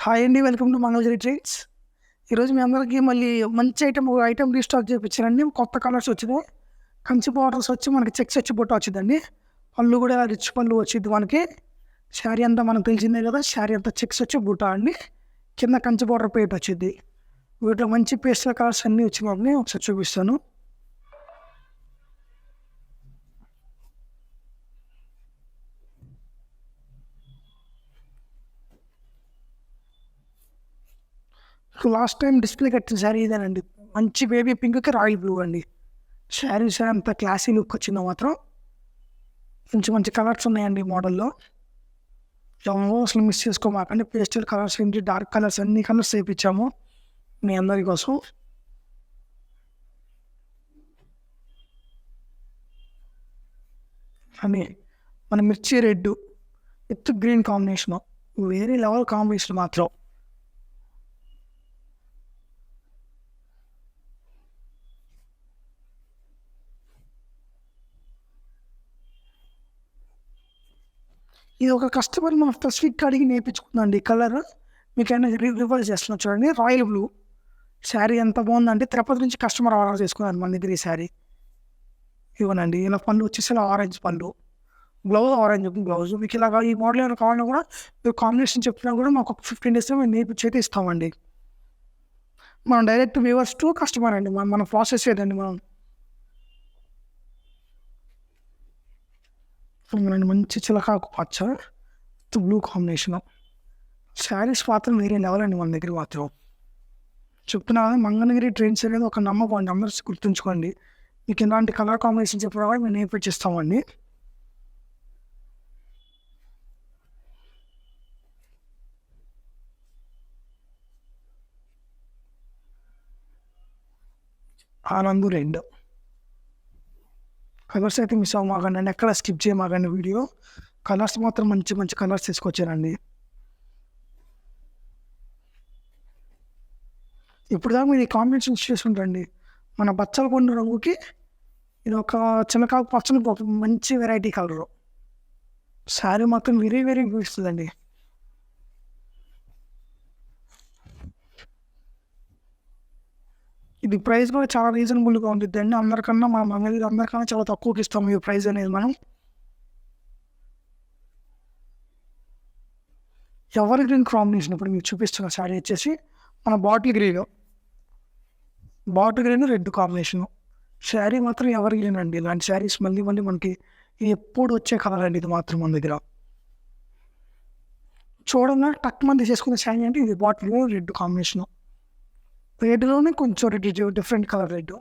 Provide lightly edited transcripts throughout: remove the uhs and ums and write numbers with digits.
Hi అండి. Welcome to Mangalagiri trades. ఈరోజు మీ అందరికీ మళ్ళీ మంచి ఐటెం రీస్టాక్ చేపించానండి. కొత్త కలర్స్ వచ్చినాయి. కంచి బార్డర్స్ వచ్చి మనకి చెక్స్ వచ్చి బుట్ట వచ్చిందండి. పళ్ళు కూడా రిచ్ పళ్ళు వచ్చింది మనకి. శారీ అంతా మనకు తెలిసిందే కదా, శారీ అంతా చెక్స్ వచ్చి బుట్ట అండి. కింద కంచి బార్డర్ పేట వచ్చింది. వీటిలో మంచి పేస్టల్ కలర్స్ అన్నీ వచ్చినాయి. ఒకసారి చూపిస్తాను. లాస్ట్ టైం డిస్ప్లే కట్టిన శారీ ఇదేనండి. మంచి బేబీ పింక్కి రాయల్ బ్లూ అండి. శారీ అంత క్లాసీ లుక్ వచ్చిందో మాత్రం. మంచి మంచి కలర్స్ ఉన్నాయండి ఈ మోడల్లో. ఎవరో అసలు మిస్ చేసుకోమాకండి. పేస్టల్ కలర్స్ ఏంటి, డార్క్ కలర్స్ అన్ని కలర్స్ వేయించాము మీ అందరి కోసం. అని మన మిర్చి రెడ్ విత్ గ్రీన్ కాంబినేషను వేరే లెవెల్ కాంబినేషన్ మాత్రం. ఇది ఒక కస్టమర్ మన స్పెసిఫిక్ అడిగి నేర్పించుకుందండి. కలర్ మీకైనా రివర్స్ చేస్తున్నాను చూడండి. రాయల్ బ్లూ శారీ ఎంత బాగుందంటే తిరుపతి నుంచి కస్టమర్ ఆర్డర్ చేసుకున్నారు మన దగ్గర ఈ శారీ. ఇవ్వనండి ఇలా పళ్ళు వచ్చేసి ఇలా ఆరెంజ్ పళ్ళు, బ్లౌజ్ ఆరెంజ్ బ్లౌజ్. మీకు ఇలాగా ఈ మోడల్ ఏమైనా కావాలన్నా కూడా మీరు కాంబినేషన్ చెప్పినా కూడా మాకు ఒక 15 days మేము నేర్పించి అయితే ఇస్తామండి. మనం డైరెక్ట్ వ్యూవర్స్ టు కస్టమర్ అండి. మన ప్రాసెస్ ఏదండి మనం. మంచి చిలకాకు పచ్చ బ్లూ కాంబినేషను. శారీస్ మాత్రం వేరే లెవెల్ అండి మన దగ్గర మాత్రం. చెప్తున్నా కదా, మంగళగిరి ట్రెండ్స్ అనేది ఒక నమ్మకం అండి. అందరూ గుర్తుంచుకోండి. మీకు ఇలాంటి కలర్ కాంబినేషన్ చెప్పినా కూడా మేము నేర్పించిస్తామండి. ఆనందు రెడ్ కలర్స్ అయితే మిస్ అవ్వమాకండి అండి. ఎక్కడ స్కిప్ చేయమాకండి వీడియో. కలర్స్ మాత్రం మంచి మంచి కలర్స్ తీసుకొచ్చానండి. ఇప్పుడు దాకా మీరు ఈ కాంబినేషన్ చేసుకుంటారండి. మన బచ్చల పండు రంగుకి ఇది ఒక చిన్నకాకు పచ్చని మంచి వెరైటీ కలరు. శారీ మాత్రం వెరీ వెరీ చూపిస్తుందండి. ఇది ప్రైస్ కూడా చాలా రీజనబుల్గా ఉంటుంది అండి. అందరికన్నా మా మంగళగిరి అందరికన్నా చాలా తక్కువకి ఇస్తాము ఈ ప్రైస్ అనేది మనం. ఎవరి గ్రీన్ కాంబినేషన్ ఇప్పుడు మీకు చూపిస్తున్న శారీ వచ్చేసి మన bottle green red combination. Sari మాత్రం ఎవరి గ్రీన్ అండి. ఇలాంటి శారీస్ మళ్ళీ మళ్ళీ మనకి ఎప్పుడు వచ్చే కలర్ అండి ఇది మాత్రం మన దగ్గర. చూడంగా టక్ మంది చేసుకునే శారీ అంటే ఇది బాటిల్ గ్రీన్ రెడ్ కాంబినేషను. రెడ్లోనే కొంచెం రెడ్ డిఫరెంట్ కలర్ రెడ్,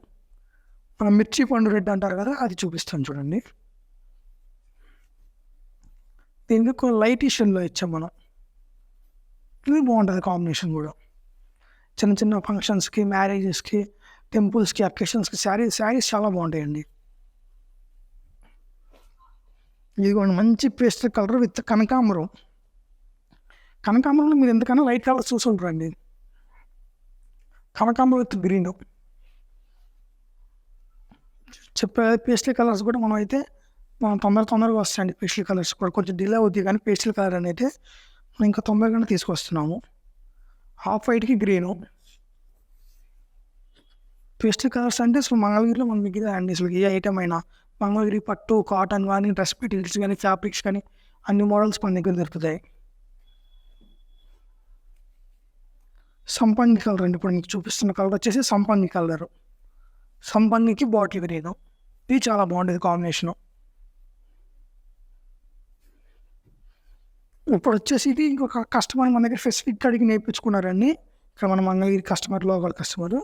మన మిర్చి పండు రెడ్ అంటారు కదా, అది చూపిస్తాను చూడండి. దీనికి కొన్ని లైట్ ఇష్యూలో ఇచ్చాం మనం. ఇది బాగుంటుంది కాంబినేషన్ కూడా. చిన్న చిన్న ఫంక్షన్స్కి, మ్యారేజెస్కి, టెంపుల్స్కి, అకేషన్స్కి శారీస్ చాలా బాగుంటాయండి. ఇది కూడా మంచి పేస్టల్ కలర్ విత్ కనకాంబరంలో మీరు ఎందుకన్నా లైట్ కలర్ చూసుకుంటారండి. కనకాంబరం విత్ గ్రీన్ చెప్పే పేస్టల్ కలర్స్ కూడా మనం అయితే తొందరగా వస్తాయండి. పేస్టల్ కలర్స్ కూడా కొంచెం డిలే అవుతుంది, కానీ పేస్టల్ కలర్ అనేది మనం ఇంకా తొందరగానే తీసుకొస్తున్నాము. హాఫ్ వైట్కి గ్రీను పేస్టల్ కలర్స్ అంటే అసలు మంగళగిరిలో మన దగ్గర అండి. అసలు ఏ ఐటమ్ అయినా మంగళగిరి పట్టు, కాటన్ కానీ, డ్రెస్ మెటీరియల్స్ కానీ, ఫ్యాబ్రిక్స్ కానీ అన్ని మోడల్స్ మన దగ్గర దొరుకుతాయి. సంపంగి కలర్ అండి. ఇప్పుడు మీకు చూపిస్తున్న కలర్ వచ్చేసి సంపంగికి బాటిల్ గ్రీను. ఇది చాలా బాగుంటుంది కాంబినేషను. ఇప్పుడు వచ్చేసి ఇది ఇంకొక కస్టమర్ మన దగ్గర స్పెసిఫిక్ అడిగి నేర్పించుకున్నారండి. ఇక్కడ మన Mangalagiri customer, local customer.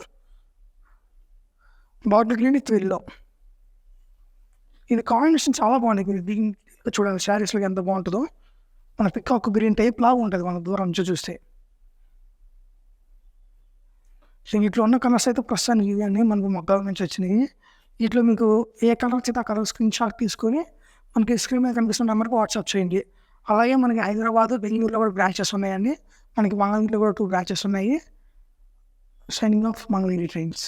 Bottle green with yellow. ఇది కాంబినేషన్ చాలా బాగుంటుంది. దీనికి చూడాలి శారీస్లో ఎంత బాగుంటుందో. మన పికాక్ గ్రీన్ టైప్ లాగా ఉంటుంది మన దూరం నుంచి చూస్తే. వీటిలో ఉన్న కలర్స్ అయితే ప్రస్తుతానికి ఇవి అండి మనకు మొక్కల నుంచి వచ్చినాయి. వీటిలో మీకు ఏ కలర్ వచ్చి ఆ కలర్ స్క్రీన్ షాట్ తీసుకొని మనకి స్క్రీన్ మీద కనిపిస్తున్న నెంబర్కి వాట్సాప్ చేయండి. అలాగే మనకి హైదరాబాద్, బెంగళూరులో కూడా బ్రాంచెస్ ఉన్నాయండి. మనకి మంగళగిరిలో కూడా 2 బ్రాంచెస్ ఉన్నాయి. Signing off Mangalagiri trains.